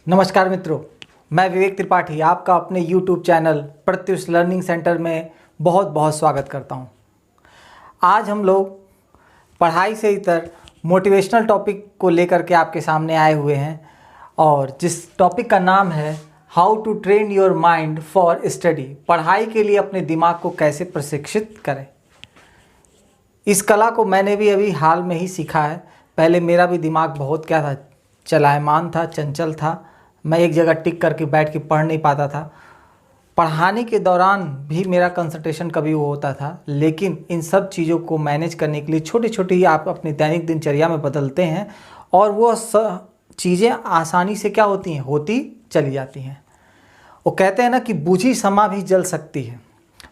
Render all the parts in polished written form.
नमस्कार मित्रों, मैं विवेक त्रिपाठी आपका अपने YouTube channel Pratyush learning centre में बहुत बहुत स्वागत करता हूं। आज हम लोग पढ़ाई से इतर मोटिवेशनल टॉपिक को लेकर के आपके सामने आए हुए हैं और जिस टॉपिक का नाम है how to train your mind for study. पढ़ाई के लिए अपने दिमाग को कैसे प्रशिक्षित करें। इस कला को मैंने भी अभी हाल में ही सीखा है। पहले मेरा भी दिमाग बहुत क्या था, चलायमान था, चंचल था। मैं एक जगह टिक करके बैठ के पढ़ नहीं पाता था। पढ़ाने के दौरान भी मेरा कंसंट्रेशन कभी वो होता था, लेकिन इन सब चीज़ों को मैनेज करने के लिए छोटी छोटी आप अपनी दैनिक दिनचर्या में बदलते हैं और वो चीज़ें आसानी से क्या होती हैं, होती चली जाती हैं। वो कहते हैं ना कि बूझी समा भी जल सकती है,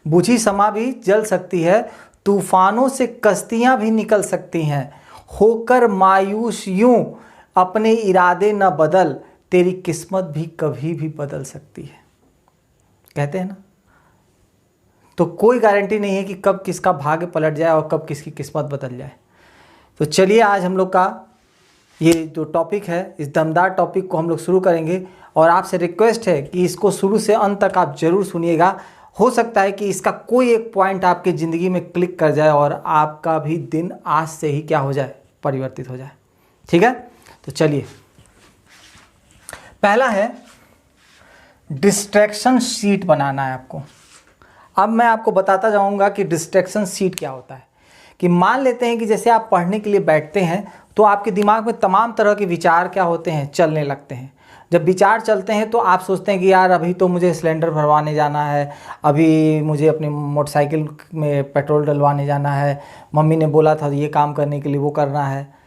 बूझी समा भी जल सकती है, तूफानों से कश्तियाँ भी निकल सकती हैं। होकर मायूस यूं अपने इरादे न बदल, तेरी किस्मत भी कभी भी बदल सकती है। कहते हैं ना, तो कोई गारंटी नहीं है कि कब किसका भाग्य पलट जाए और कब किसकी किस्मत बदल जाए। तो चलिए आज हम लोग का ये जो टॉपिक है, इस दमदार टॉपिक को हम लोग शुरू करेंगे और आपसे रिक्वेस्ट है कि इसको शुरू से अंत तक आप ज़रूर सुनिएगा। हो सकता है कि इसका कोई एक पॉइंट आपकी ज़िंदगी में क्लिक कर जाए और आपका भी दिन आज से ही क्या हो जाए, परिवर्तित हो जाए। ठीक है, तो चलिए। पहला है डिस्ट्रैक्शन शीट बनाना है आपको। अब मैं आपको बताता जाऊंगा कि डिस्ट्रैक्शन शीट क्या होता है। कि मान लेते हैं कि जैसे आप पढ़ने के लिए बैठते हैं तो आपके दिमाग में तमाम तरह के विचार क्या होते हैं, चलने लगते हैं। जब विचार चलते हैं तो आप सोचते हैं कि यार अभी तो मुझे सिलेंडर भरवाने जाना है, अभी मुझे अपनी मोटरसाइकिल में पेट्रोल डलवाने जाना है, मम्मी ने बोला था ये काम करने के लिए वो करना है,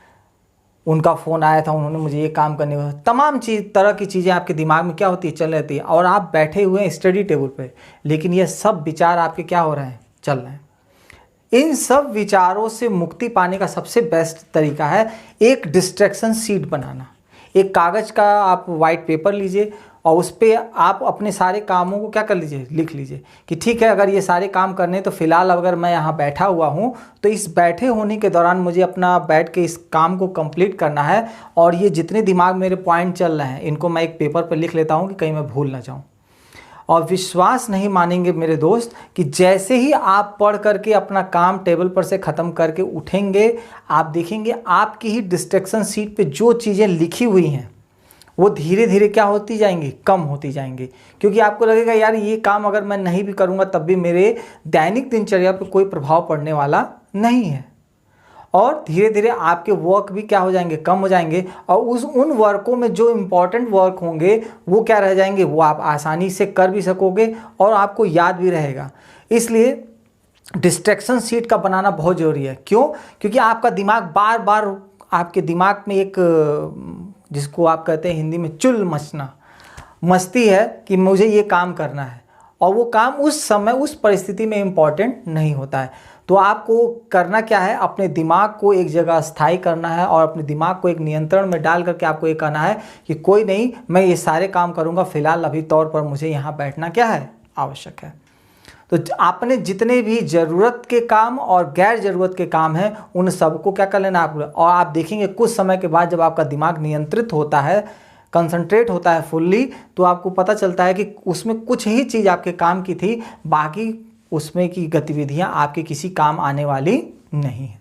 उनका फ़ोन आया था, उन्होंने मुझे ये काम करने को। तमाम तरह की चीज़ें आपके दिमाग में क्या होती है, चल रहती है और आप बैठे हुए हैं स्टडी टेबल पे, लेकिन ये सब विचार आपके क्या हो रहे हैं, चल रहे हैं। इन सब विचारों से मुक्ति पाने का सबसे बेस्ट तरीका है एक डिस्ट्रैक्शन शीट बनाना। एक कागज़ का आप वाइट पेपर लीजिए और उस पर आप अपने सारे कामों को क्या कर लीजिए, लिख लीजिए कि ठीक है, अगर ये सारे काम करने तो फ़िलहाल अगर मैं यहाँ बैठा हुआ हूँ तो इस बैठे होने के दौरान मुझे अपना बैठ के इस काम को कंप्लीट करना है और ये जितने दिमाग मेरे पॉइंट चल रहे हैं इनको मैं एक पेपर पर लिख लेता हूँ कि कहीं मैं भूल ना जाऊँ। और विश्वास नहीं मानेंगे मेरे दोस्त कि जैसे ही आप पढ़ करके अपना काम टेबल पर से ख़त्म करके उठेंगे, आप देखेंगे आपकी ही डिस्ट्रैक्शन शीट पे जो चीज़ें लिखी हुई हैं वो धीरे धीरे क्या होती जाएंगी, कम होती जाएंगी। क्योंकि आपको लगेगा यार ये काम अगर मैं नहीं भी करूँगा तब भी मेरे दैनिक दिनचर्या पे कोई प्रभाव पड़ने वाला नहीं है। और धीरे धीरे आपके वर्क भी क्या हो जाएंगे, कम हो जाएंगे और उन वर्कों में जो इम्पोर्टेंट वर्क होंगे वो क्या रह जाएंगे, वो आप आसानी से कर भी सकोगे और आपको याद भी रहेगा। इसलिए डिस्ट्रैक्शन शीट का बनाना बहुत ज़रूरी है। क्यों? क्योंकि आपका दिमाग बार बार आपके दिमाग में एक, जिसको आप कहते हैं हिंदी में चुल मचना, मस्ती है कि मुझे ये काम करना है और वो काम उस समय उस परिस्थिति में इम्पॉर्टेंट नहीं होता है। तो आपको करना क्या है, अपने दिमाग को एक जगह स्थायी करना है और अपने दिमाग को एक नियंत्रण में डाल करके आपको ये कहना है कि कोई नहीं, मैं ये सारे काम करूँगा, फ़िलहाल अभी तौर पर मुझे यहाँ बैठना क्या है, आवश्यक है। तो आपने जितने भी ज़रूरत के काम और गैर ज़रूरत के काम हैं उन सबको क्या कर लेना आप। और आप देखेंगे कुछ समय के बाद जब आपका दिमाग नियंत्रित होता है, कंसंट्रेट होता है फुल्ली, तो आपको पता चलता है कि उसमें कुछ ही चीज़ आपके काम की थी, बाकी उसमें की गतिविधियां आपके किसी काम आने वाली नहीं है।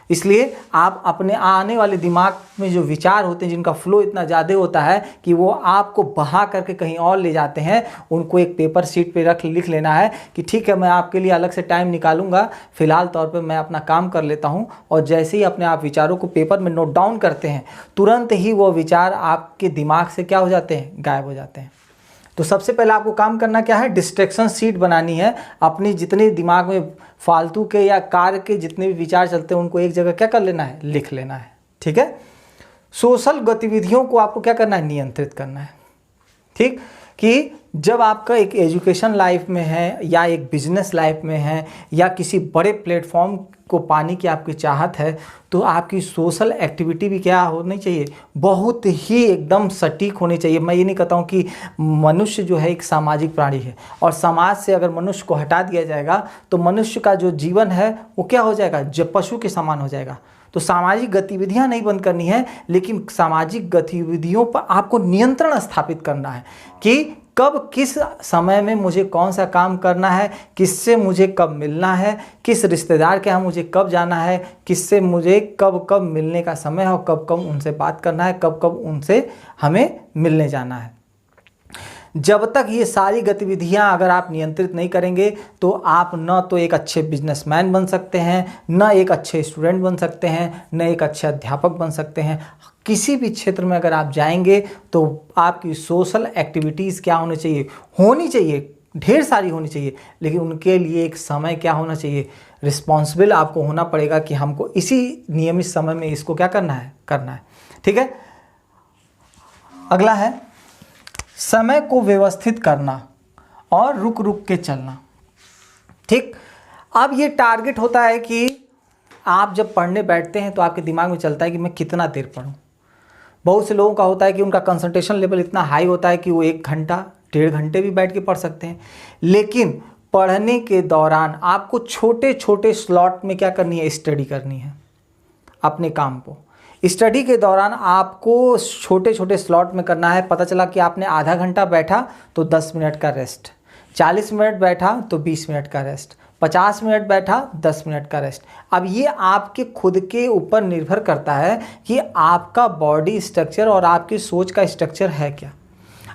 इसलिए आप अपने आने वाले दिमाग में जो विचार होते हैं, जिनका फ्लो इतना ज़्यादा होता है कि वो आपको बहा करके कहीं और ले जाते हैं, उनको एक पेपर शीट पे लिख लेना है कि ठीक है, मैं आपके लिए अलग से टाइम निकालूंगा, फ़िलहाल तौर पे मैं अपना काम कर लेता हूं। और जैसे ही अपने आप विचारों को पेपर में नोट डाउन करते हैं, तुरंत ही वो विचार आपके दिमाग से क्या हो जाते हैं, गायब हो जाते हैं। तो सबसे पहले आपको काम करना क्या है, डिस्ट्रैक्शन शीट बनानी है। अपनी जितने दिमाग में फालतू के या कार्य के जितने भी विचार चलते हैं उनको एक जगह क्या कर लेना है, लिख लेना है। ठीक है। सोशल गतिविधियों को आपको क्या करना है, नियंत्रित करना है। ठीक, कि जब आपका एक एजुकेशन लाइफ में है या एक बिजनेस लाइफ में है या किसी बड़े प्लेटफॉर्म को पाने की आपकी चाहत है, तो आपकी सोशल एक्टिविटी भी क्या होनी चाहिए, बहुत ही एकदम सटीक होनी चाहिए। मैं ये नहीं कहता हूँ कि मनुष्य जो है एक सामाजिक प्राणी है और समाज से अगर मनुष्य को हटा दिया जाएगा तो मनुष्य का जो जीवन है वो क्या हो जाएगा, जब पशु के समान हो जाएगा। तो सामाजिक गतिविधियां नहीं बंद करनी है, लेकिन सामाजिक गतिविधियों पर आपको नियंत्रण स्थापित करना है कि कब किस समय में मुझे कौन सा काम करना है, किससे मुझे कब मिलना है, किस रिश्तेदार के यहाँ मुझे कब जाना है, किससे मुझे कब कब मिलने का समय है और कब कब उनसे बात करना है, कब कब उनसे हमें मिलने जाना है। जब तक ये सारी गतिविधियां अगर आप नियंत्रित नहीं करेंगे तो आप न तो एक अच्छे बिजनेसमैन बन सकते हैं, न एक अच्छे स्टूडेंट बन सकते हैं, न एक अच्छे अध्यापक बन सकते हैं। किसी भी क्षेत्र में अगर आप जाएंगे तो आपकी सोशल एक्टिविटीज़ क्या होनी चाहिए, ढेर सारी होनी चाहिए, लेकिन उनके लिए एक समय क्या होना चाहिए, रिस्पॉन्सिबल आपको होना पड़ेगा कि हमको इसी नियमित समय में इसको क्या करना है। ठीक है। अगला है समय को व्यवस्थित करना और रुक रुक के चलना। ठीक। अब ये टारगेट होता है कि आप जब पढ़ने बैठते हैं तो आपके दिमाग में चलता है कि मैं कितना देर पढूं। बहुत से लोगों का होता है कि उनका कंसंट्रेशन लेवल इतना हाई होता है कि वो 1 घंटा 1.5 घंटे भी बैठ के पढ़ सकते हैं। लेकिन पढ़ने के दौरान आपको छोटे छोटे स्लॉट में क्या करनी है, स्टडी करनी है अपने काम को। स्टडी के दौरान आपको छोटे छोटे स्लॉट में करना है। पता चला कि आपने आधा घंटा बैठा तो 10 मिनट का रेस्ट, 40 मिनट बैठा तो 20 मिनट का रेस्ट, 50 मिनट बैठा 10 मिनट का रेस्ट। अब ये आपके खुद के ऊपर निर्भर करता है कि आपका बॉडी स्ट्रक्चर और आपकी सोच का स्ट्रक्चर है क्या।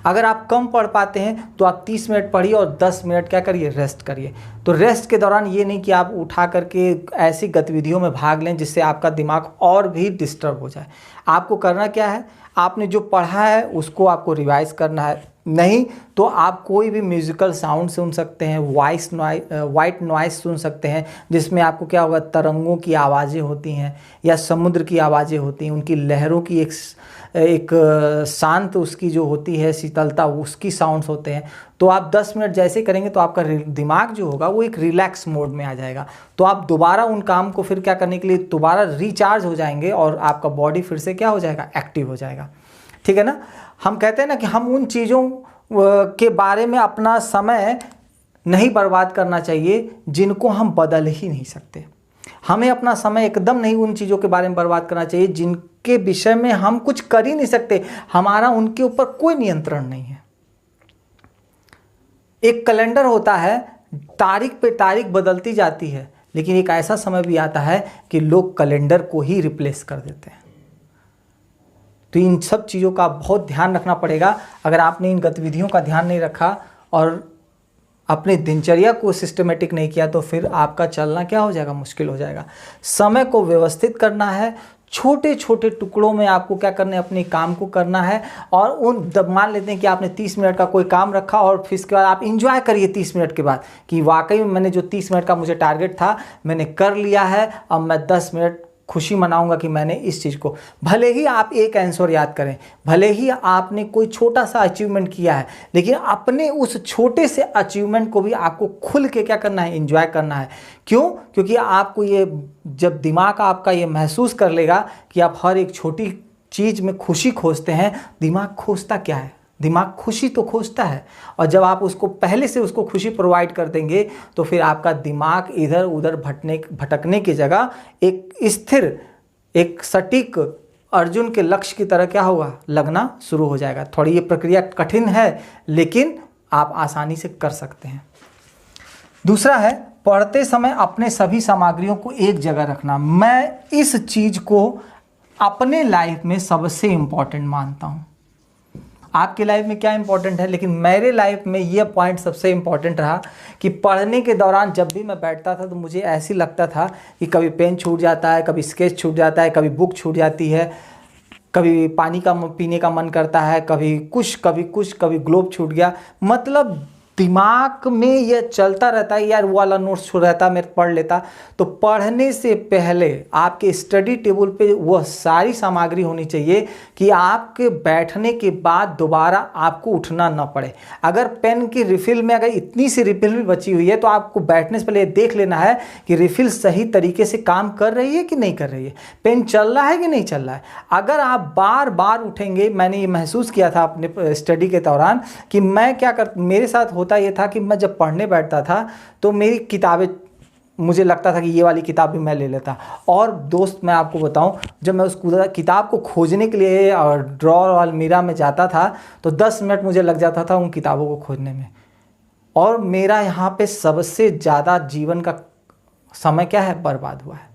अगर आप कम पढ़ पाते हैं तो आप 30 मिनट पढ़िए और 10 मिनट क्या करिए, रेस्ट करिए। तो रेस्ट के दौरान ये नहीं कि आप उठा करके ऐसी गतिविधियों में भाग लें जिससे आपका दिमाग और भी डिस्टर्ब हो जाए। आपको करना क्या है, आपने जो पढ़ा है उसको आपको रिवाइज करना है। नहीं तो आप कोई भी म्यूज़िकल साउंड सुन सकते हैं, वाइट नॉइस सुन सकते हैं, जिसमें आपको क्या होगा, तरंगों की आवाज़ें होती हैं या समुद्र की आवाज़ें होती हैं, उनकी लहरों की एक शांत उसकी जो होती है शीतलता, उसकी साउंड्स होते हैं। तो आप 10 मिनट जैसे करेंगे तो आपका दिमाग जो होगा वो एक रिलैक्स मोड में आ जाएगा। तो आप दोबारा उन काम को फिर क्या करने के लिए दोबारा रिचार्ज हो जाएंगे और आपका बॉडी फिर से क्या हो जाएगा, एक्टिव हो जाएगा। ठीक है ना। हम कहते हैं ना कि हम उन चीज़ों के बारे में अपना समय नहीं बर्बाद करना चाहिए जिनको हम बदल ही नहीं सकते। हमें अपना समय एकदम नहीं उन चीज़ों के बारे में बर्बाद करना चाहिए जिनके विषय में हम कुछ कर ही नहीं सकते, हमारा उनके ऊपर कोई नियंत्रण नहीं है। एक कैलेंडर होता है, तारीख पे तारीख बदलती जाती है, लेकिन एक ऐसा समय भी आता है कि लोग कैलेंडर को ही रिप्लेस कर देते हैं। तो इन सब चीज़ों का बहुत ध्यान रखना पड़ेगा। अगर आपने इन गतिविधियों का ध्यान नहीं रखा और अपनी दिनचर्या को सिस्टमेटिक नहीं किया तो फिर आपका चलना क्या हो जाएगा, मुश्किल हो जाएगा। समय को व्यवस्थित करना है, छोटे छोटे टुकड़ों में आपको क्या करना है, अपने काम को करना है। और मान लेते हैं कि आपने 30 मिनट का कोई काम रखा और फिर इसके बाद आप इंजॉय करिए 30 मिनट के बाद कि वाकई में मैंने जो 30 मिनट का मुझे टारगेट था मैंने कर लिया है, अब मैं 10 मिनट खुशी मनाऊंगा कि मैंने इस चीज़ को, भले ही आप एक आंसर याद करें, भले ही आपने कोई छोटा सा अचीवमेंट किया है, लेकिन अपने उस छोटे से अचीवमेंट को भी आपको खुल के क्या करना है, एंजॉय करना है। क्यों? क्योंकि आपको ये, जब दिमाग आपका ये महसूस कर लेगा कि आप हर एक छोटी चीज़ में खुशी खोजते हैं। दिमाग खोजता क्या है, दिमाग खुशी तो खोजता है, और जब आप उसको पहले से उसको खुशी प्रोवाइड कर देंगे तो फिर आपका दिमाग इधर उधर भटकने की जगह एक स्थिर, एक सटीक अर्जुन के लक्ष्य की तरह क्या होगा, लगना शुरू हो जाएगा। थोड़ी ये प्रक्रिया कठिन है लेकिन आप आसानी से कर सकते हैं। दूसरा है, पढ़ते समय अपने सभी सामग्रियों को एक जगह रखना। मैं इस चीज़ को अपने लाइफ में सबसे इम्पॉर्टेंट मानता हूँ। आपके लाइफ में क्या इंपॉर्टेंट है, लेकिन मेरे लाइफ में यह पॉइंट सबसे इंपॉर्टेंट रहा कि पढ़ने के दौरान जब भी मैं बैठता था तो मुझे ऐसे लगता था कि कभी पेन छूट जाता है, कभी स्केच छूट जाता है, कभी बुक छूट जाती है, कभी पानी का पीने का मन करता है, कभी कुछ कभी ग्लोब छूट गया। मतलब दिमाग में ये चलता रहता है, यार वो वाला नोट्स छूट रहता, मैं पढ़ लेता। तो पढ़ने से पहले आपके स्टडी टेबल पे वह सारी सामग्री होनी चाहिए कि आपके बैठने के बाद दोबारा आपको उठना ना पड़े। अगर पेन की रिफिल में अगर इतनी सी रिफिल भी बची हुई है तो आपको बैठने से पहले देख लेना है कि रिफिल सही तरीके से काम कर रही है कि नहीं कर रही है, पेन चल रहा है कि नहीं चल रहा है। अगर आप बार बार उठेंगे, मैंने ये महसूस किया था अपने स्टडी के दौरान कि मैं क्या मेरे साथ होता ये था कि मैं जब पढ़ने बैठता था तो मेरी किताबें मुझे लगता था कि ये वाली किताब भी मैं ले लेता। और दोस्त मैं आपको बताऊं, जब मैं उस किताब को खोजने के लिए और ड्रॉर और अलमीरा में जाता था तो 10 मिनट मुझे लग जाता था उन किताबों को खोजने में। और मेरा यहाँ पे सबसे ज़्यादा जीवन का समय क्या है, बर्बाद हुआ है।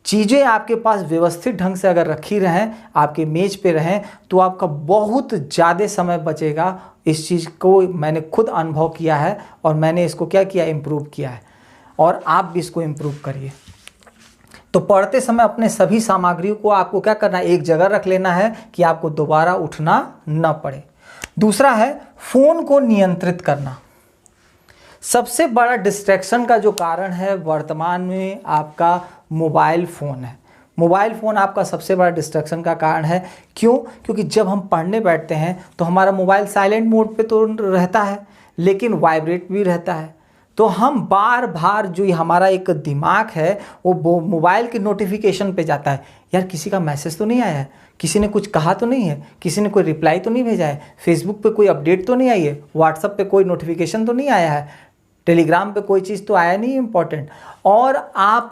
चीज़ें आपके पास व्यवस्थित ढंग से अगर रखी रहें, आपके मेज पे रहें, तो आपका बहुत ज़्यादा समय बचेगा। इस चीज़ को मैंने खुद अनुभव किया है और मैंने इसको क्या किया, इम्प्रूव किया है, और आप भी इसको इम्प्रूव करिए। तो पढ़ते समय अपने सभी सामग्रियों को आपको क्या करना है, एक जगह रख लेना है कि आपको दोबारा उठना न पड़े। दूसरा है फ़ोन को नियंत्रित करना। सबसे बड़ा डिस्ट्रैक्शन का जो कारण है वर्तमान में आपका मोबाइल फ़ोन है। मोबाइल फ़ोन आपका सबसे बड़ा डिस्ट्रैक्शन का कारण है। क्यों? क्योंकि जब हम पढ़ने बैठते हैं तो हमारा मोबाइल साइलेंट मोड पे तो रहता है, लेकिन वाइब्रेट भी रहता है। तो हम बार बार जो हमारा एक दिमाग है वो मोबाइल के नोटिफिकेशन पे जाता है। यार किसी का मैसेज तो नहीं आया है, किसी ने कुछ कहा तो नहीं है, किसी ने कोई रिप्लाई तो नहीं भेजा है, फेसबुक पे कोई अपडेट तो नहीं आई है, व्हाट्सएप पे कोई नोटिफिकेशन तो नहीं आया है, टेलीग्राम पे कोई चीज़ तो आया नहीं इम्पोर्टेंट। और आप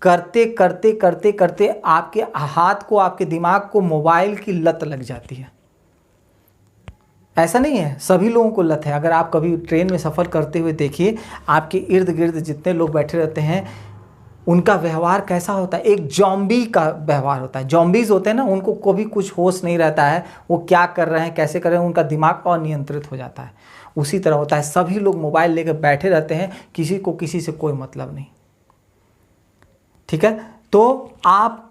करते करते करते करते आपके हाथ को, आपके दिमाग को मोबाइल की लत लग जाती है। ऐसा नहीं है, सभी लोगों को लत है। अगर आप कभी ट्रेन में सफ़र करते हुए देखिए, आपके इर्द गिर्द जितने लोग बैठे रहते हैं उनका व्यवहार कैसा होता है, एक जॉम्बी का व्यवहार होता है। जॉम्बीज होते हैं ना, उनको कभी कुछ होश नहीं रहता है, वो क्या कर रहे हैं, कैसे कर रहे हैं, उनका दिमाग अनियंत्रित हो जाता है। उसी तरह होता है, सभी लोग मोबाइल लेकर बैठे रहते हैं, किसी को किसी से कोई मतलब नहीं। ठीक है, तो आपको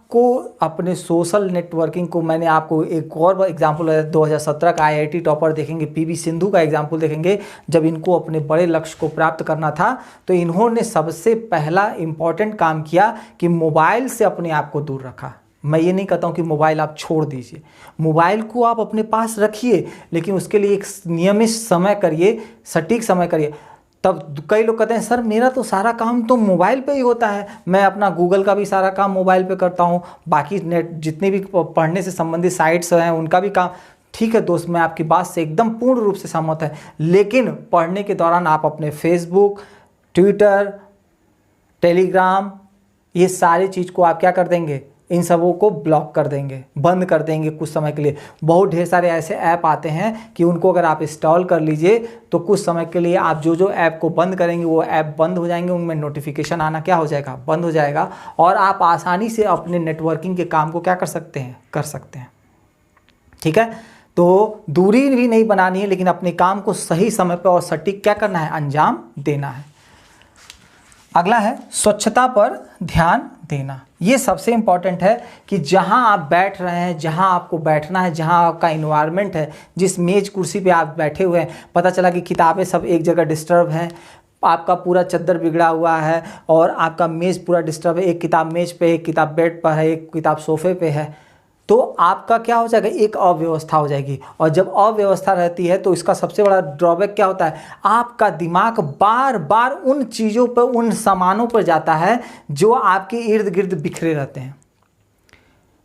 अपने सोशल नेटवर्किंग को, मैंने आपको एक और एग्जाम्पल 2017 का IIT टॉपर देखेंगे, PV सिंधु का एग्जाम्पल देखेंगे। जब इनको अपने बड़े लक्ष्य को प्राप्त करना था तो इन्होंने सबसे पहला इम्पॉर्टेंट काम किया कि मोबाइल से अपने आप को दूर रखा। मैं ये नहीं कहता हूँ कि मोबाइल आप छोड़ दीजिए, मोबाइल को आप अपने पास रखिए, लेकिन उसके लिए एक नियमित समय करिए, सटीक समय करिए। तब कई लोग कहते हैं सर मेरा तो सारा काम तो मोबाइल पे ही होता है, मैं अपना गूगल का भी सारा काम मोबाइल पे करता हूँ, बाकी नेट जितने भी पढ़ने से संबंधित साइट्स हैं उनका भी काम। ठीक है दोस्त, मैं आपकी बात से एकदम पूर्ण रूप से सहमत है, लेकिन पढ़ने के दौरान आप अपने फेसबुक, ट्विटर, टेलीग्राम, ये सारी चीज़ को आप क्या कर देंगे, इन सबों को ब्लॉक कर देंगे, बंद कर देंगे कुछ समय के लिए। बहुत ढेर सारे ऐसे ऐप आते हैं कि उनको अगर आप इंस्टॉल कर लीजिए तो कुछ समय के लिए आप जो ऐप को बंद करेंगे वो ऐप बंद हो जाएंगे, उनमें नोटिफिकेशन आना क्या हो जाएगा, बंद हो जाएगा, और आप आसानी से अपने नेटवर्किंग के काम को क्या कर सकते हैं, कर सकते हैं। ठीक है, तो दूरी भी नहीं बनानी है, लेकिन अपने काम को सही समय पर और सटीक क्या करना है, अंजाम देना है। अगला है स्वच्छता पर ध्यान देना। ये सबसे इम्पॉर्टेंट है कि जहाँ आप बैठ रहे हैं, जहाँ आपको बैठना है, जहाँ आपका इन्वायरमेंट है, जिस मेज कुर्सी पे आप बैठे हुए हैं, पता चला कि किताबें सब एक जगह डिस्टर्ब हैं, आपका पूरा चद्दर बिगड़ा हुआ है और आपका मेज़ पूरा डिस्टर्ब है, एक किताब मेज़ पे, एक किताब बेड पर है, एक किताब सोफे पे है, तो आपका क्या हो जाएगा, एक अव्यवस्था हो जाएगी। और जब अव्यवस्था रहती है तो इसका सबसे बड़ा ड्रॉबैक क्या होता है, आपका दिमाग बार बार उन चीज़ों पर, उन सामानों पर जाता है जो आपके इर्द गिर्द बिखरे रहते हैं।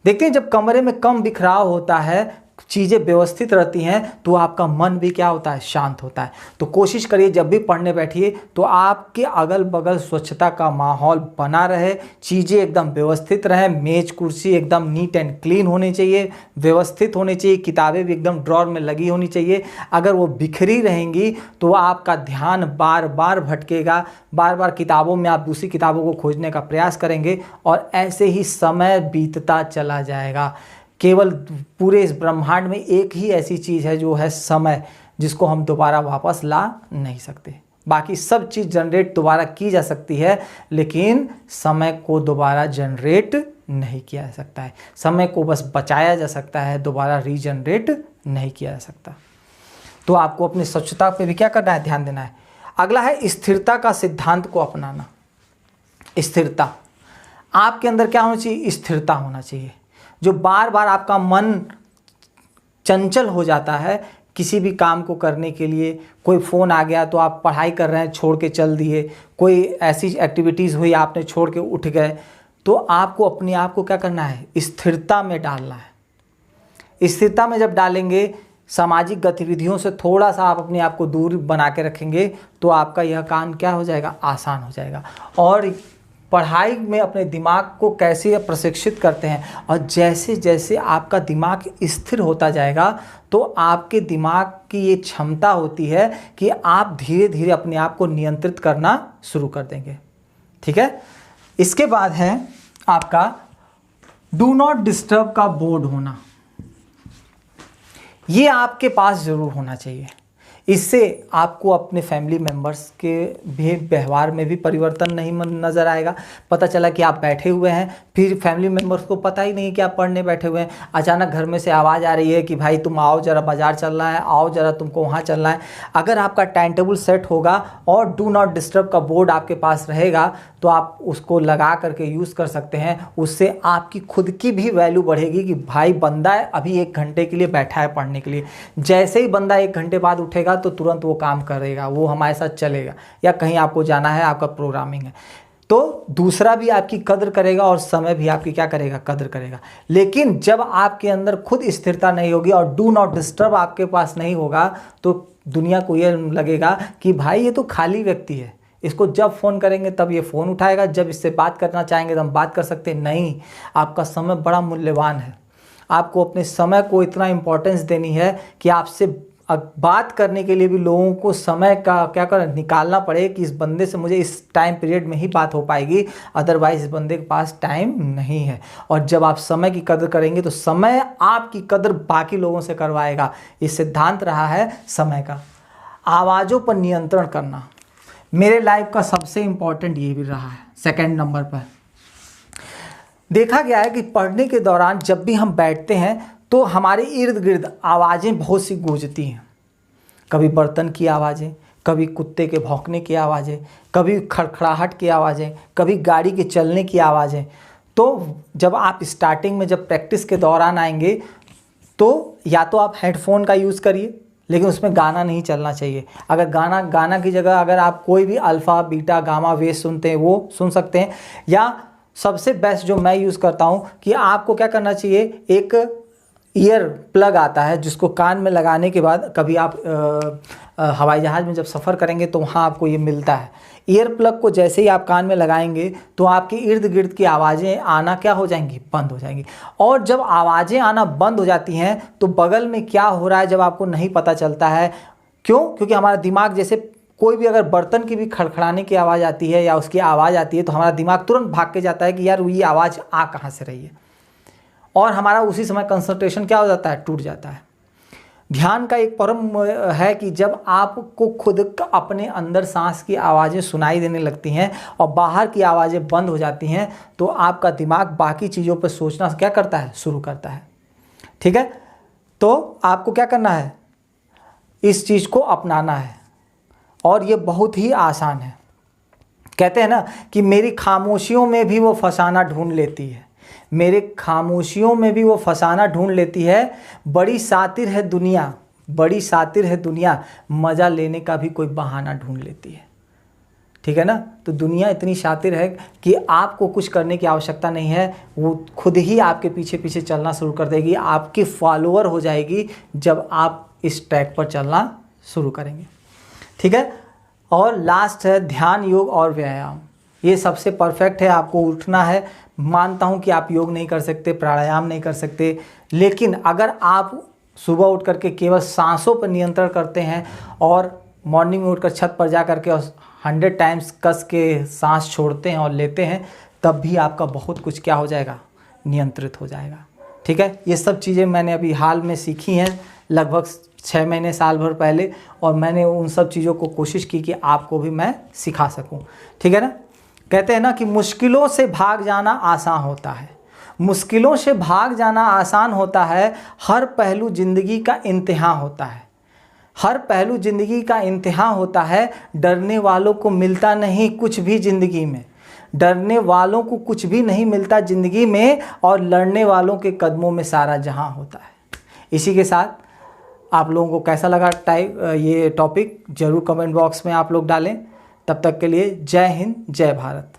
देखते हैं जब कमरे में कम बिखराव होता है, चीज़ें व्यवस्थित रहती हैं, तो आपका मन भी क्या होता है, शांत होता है। तो कोशिश करिए जब भी पढ़ने बैठिए तो आपके अगल बगल स्वच्छता का माहौल बना रहे, चीज़ें एकदम व्यवस्थित रहें, मेज कुर्सी एकदम नीट एंड क्लीन होनी चाहिए, व्यवस्थित होनी चाहिए, किताबें भी एकदम ड्रॉर में लगी होनी चाहिए। अगर वो बिखरी रहेंगी तो आपका ध्यान बार बार भटकेगा, बार बार किताबों में आप दूसरी किताबों को खोजने का प्रयास करेंगे और ऐसे ही समय बीतता चला जाएगा। केवल पूरे इस ब्रह्मांड में एक ही ऐसी चीज़ है जो है समय, जिसको हम दोबारा वापस ला नहीं सकते। बाकी सब चीज़ जनरेट दोबारा की जा सकती है, लेकिन समय को दोबारा जनरेट नहीं किया जा सकता है। समय को बस बचाया जा सकता है, दोबारा रीजनरेट नहीं किया जा सकता। तो आपको अपनी स्वच्छता पे भी क्या करना है, ध्यान देना है। अगला है स्थिरता का सिद्धांत को अपनाना। स्थिरता, आपके अंदर क्या होना चाहिए, स्थिरता होना चाहिए। जो बार बार आपका मन चंचल हो जाता है किसी भी काम को करने के लिए, कोई फ़ोन आ गया तो आप पढ़ाई कर रहे हैं छोड़ के चल दिए, कोई ऐसी एक्टिविटीज़ हुई आपने छोड़ के उठ गए, तो आपको अपने आप को क्या करना है, स्थिरता में डालना है। स्थिरता में जब डालेंगे सामाजिक गतिविधियों से थोड़ा सा आप अपने आप को दूर बना के रखेंगे तो आपका यह काम क्या हो जाएगा, आसान हो जाएगा। और पढ़ाई में अपने दिमाग को कैसे प्रशिक्षित करते हैं, और जैसे जैसे आपका दिमाग स्थिर होता जाएगा तो आपके दिमाग की ये क्षमता होती है कि आप धीरे धीरे अपने आप को नियंत्रित करना शुरू कर देंगे। ठीक है। इसके बाद है आपका डू नॉट डिस्टर्ब का बोर्ड होना। ये आपके पास ज़रूर होना चाहिए। इससे आपको अपने फैमिली मेम्बर्स के भी व्यवहार में भी परिवर्तन नहीं नज़र आएगा। पता चला कि आप बैठे हुए हैं, फिर फैमिली मेम्बर्स को पता ही नहीं कि आप पढ़ने बैठे हुए हैं, अचानक घर में से आवाज़ आ रही है कि भाई तुम आओ ज़रा, बाज़ार चलना है, आओ ज़रा तुमको वहाँ चलना है। अगर आपका टाइम टेबल सेट होगा और डू नॉट डिस्टर्ब का बोर्ड आपके पास रहेगा तो आप उसको लगा करके यूज़ कर सकते हैं। उससे आपकी खुद की भी वैल्यू बढ़ेगी कि भाई बंदा अभी 1 घंटे के लिए बैठा है पढ़ने के लिए। जैसे ही बंदा 1 घंटे बाद उठेगा तो तुरंत वो काम करेगा, वो हमारे साथ चलेगा, या कहीं आपको जाना है, आपका प्रोग्रामिंग है, तो दूसरा भी आपकी कद्र करेगा और समय भी आपकी क्या करेगा, कद्र करेगा। लेकिन जब आपके अंदर खुद स्थिरता नहीं होगी और डू नॉट डिस्टर्ब आपके पास नहीं होगा तो दुनिया को ये लगेगा कि भाई ये तो खाली व्यक्ति है, इसको जब फ़ोन करेंगे तब ये फ़ोन उठाएगा, जब इससे बात करना चाहेंगे तो हम बात कर सकते हैं। नहीं, आपका समय बड़ा मूल्यवान है। आपको अपने समय को इतना इम्पोर्टेंस देनी है कि आपसे बात करने के लिए भी लोगों को समय का क्या कर निकालना पड़े कि इस बंदे से मुझे इस टाइम पीरियड में ही बात हो पाएगी, अदरवाइज इस बंदे के पास टाइम नहीं है। और जब आप समय की कदर करेंगे तो समय आपकी कदर बाकी लोगों से करवाएगा। ये सिद्धांत रहा है समय का। आवाज़ों पर नियंत्रण करना मेरे लाइफ का सबसे इम्पोर्टेंट ये भी रहा है। 2nd नंबर पर देखा गया है कि पढ़ने के दौरान जब भी हम बैठते हैं तो हमारे इर्द गिर्द आवाज़ें बहुत सी गूंजती हैं। कभी बर्तन की आवाज़ें, कभी कुत्ते के भौंकने की आवाज़ें, कभी खड़खड़ाहट की आवाज़ें, कभी गाड़ी के चलने की आवाज़ें। तो जब आप स्टार्टिंग में जब प्रैक्टिस के दौरान आएंगे तो या तो आप हेडफोन का यूज़ करिए, लेकिन उसमें गाना नहीं चलना चाहिए। अगर गाना की जगह अगर आप कोई भी अल्फ़ा, बीटा, गामा वेव सुनते हैं वो सुन सकते हैं। या सबसे बेस्ट जो मैं यूज़ करता हूँ कि आपको क्या करना चाहिए, एक ईयर प्लग आता है जिसको कान में लगाने के बाद कभी आप हवाई जहाज़ में जब सफ़र करेंगे तो वहाँ आपको ये मिलता है। ईयर प्लग को जैसे ही आप कान में लगाएंगे तो आपके इर्द गिर्द की आवाज़ें आना क्या हो जाएंगी, बंद हो जाएंगी। और जब आवाज़ें आना बंद हो जाती हैं तो बगल में क्या हो रहा है जब आपको नहीं पता चलता है। क्यों? क्योंकि हमारा दिमाग, जैसे कोई भी अगर बर्तन की भी खड़खड़ाने की आवाज़ आती है या उसकी आवाज़ आती है तो हमारा दिमाग तुरंत भाग के जाता है कि यार ये आवाज़ आ कहाँ से रही है, और हमारा उसी समय कंसंट्रेशन क्या हो जाता है, टूट जाता है। ध्यान का एक परम है कि जब आपको खुद अपने अंदर सांस की आवाज़ें सुनाई देने लगती हैं और बाहर की आवाज़ें बंद हो जाती हैं तो आपका दिमाग बाकी चीज़ों पर सोचना क्या करता है, शुरू करता है। ठीक है। तो आपको क्या करना है, इस चीज़ को अपनाना है और ये बहुत ही आसान है। कहते हैं ना कि मेरी खामोशियों में भी वो फसाना ढूंढ लेती है, मेरे खामोशियों में भी वो फसाना ढूंढ लेती है। बड़ी सातिर है दुनिया, बड़ी सातिर है दुनिया, मज़ा लेने का भी कोई बहाना ढूंढ लेती है। ठीक है ना। तो दुनिया इतनी शातिर है कि आपको कुछ करने की आवश्यकता नहीं है, वो खुद ही आपके पीछे पीछे चलना शुरू कर देगी, आपकी फॉलोअर हो जाएगी जब आप इस ट्रैक पर चलना शुरू करेंगे। ठीक है। और लास्ट है ध्यान, योग और व्यायाम। ये सबसे परफेक्ट है। आपको उठना है, मानता हूँ कि आप योग नहीं कर सकते, प्राणायाम नहीं कर सकते, लेकिन अगर आप सुबह उठ करके केवल सांसों पर नियंत्रण करते हैं और मॉर्निंग में उठकर छत पर जा करके 100 टाइम्स कस के सांस छोड़ते हैं और लेते हैं, तब भी आपका बहुत कुछ क्या हो जाएगा, नियंत्रित हो जाएगा। ठीक है। ये सब चीज़ें मैंने अभी हाल में सीखी हैं, लगभग 6 महीने साल भर पहले, और मैंने उन सब चीज़ों को कोशिश की कि आपको भी मैं सिखा सकूं। ठीक है ना। कहते हैं ना कि मुश्किलों से भाग जाना आसान होता है, मुश्किलों से भाग जाना आसान होता है, हर पहलू ज़िंदगी का इम्तिहान होता है, हर पहलू ज़िंदगी का इम्तिहान होता है। डरने वालों को मिलता नहीं कुछ भी ज़िंदगी में, डरने वालों को कुछ भी नहीं मिलता ज़िंदगी में, और लड़ने वालों के कदमों में सारा जहां होता है। इसी के साथ आप लोगों को कैसा लगा ये टॉपिक ज़रूर कमेंट बॉक्स में आप लोग डालें। तब तक के लिए जय हिंद, जय भारत।